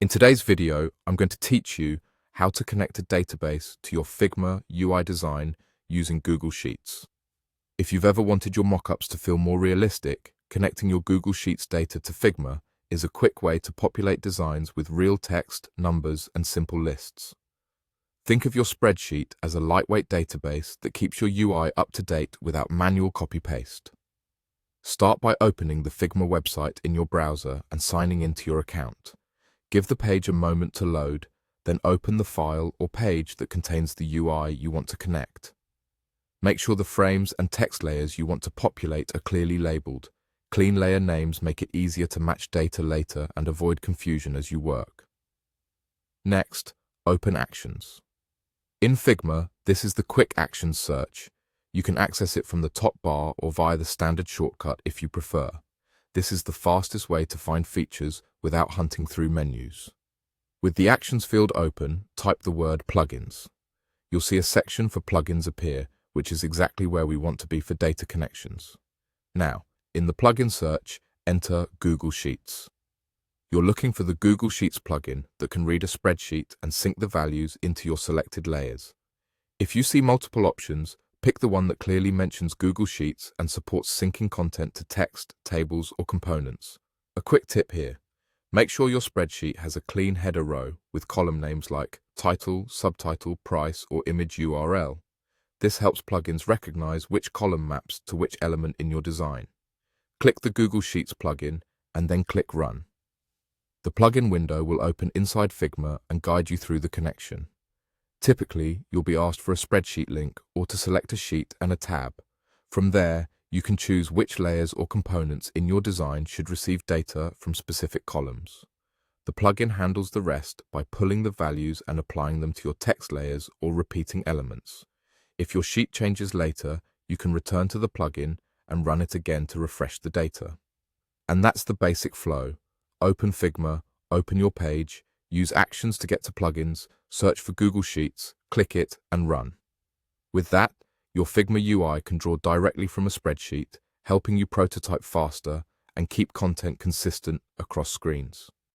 In today's video, I'm going to teach you how to connect a database to your Figma UI design using Google Sheets. If you've ever wanted your mockups to feel more realistic, connecting your Google Sheets data to Figma is a quick way to populate designs with real text, numbers, and simple lists. Think of your spreadsheet as a lightweight database that keeps your UI up to date without manual copy-paste. Start by opening the Figma website in your browser and signing into your account. Give the page a moment to load, then open the file or page that contains the UI you want to connect. Make sure the frames and text layers you want to populate are clearly labeled. Clean layer names make it easier to match data later and avoid confusion as you work. Next, open Actions. In Figma, this is the Quick Actions search. You can access it from the top bar or via the standard shortcut if you prefer. This is the fastest way to find features without hunting through menus. With the Actions field open, type the word Plugins. You'll see a section for plugins appear, which is exactly where we want to be for data connections. Now, in the plugin search, enter Google Sheets. You're looking for the Google Sheets plugin that can read a spreadsheet and sync the values into your selected layers. If you see multiple options, pick the one that clearly mentions Google Sheets and supports syncing content to text, tables, or components. A quick tip here. Make sure your spreadsheet has a clean header row with column names like title, subtitle, price, or image URL. This helps plugins recognize which column maps to which element in your design. Click the Google Sheets plugin and then click Run. The plugin window will open inside Figma and guide you through the connection. Typically, you'll be asked for a spreadsheet link or to select a sheet and a tab. From there, you can choose which layers or components in your design should receive data from specific columns. The plugin handles the rest by pulling the values and applying them to your text layers or repeating elements. If your sheet changes later, you can return to the plugin and run it again to refresh the data. And that's the basic flow. Open Figma, open your page, use Actions to get to plugins, search for Google Sheets, click it, and run. With that, your Figma UI can draw directly from a spreadsheet, helping you prototype faster and keep content consistent across screens.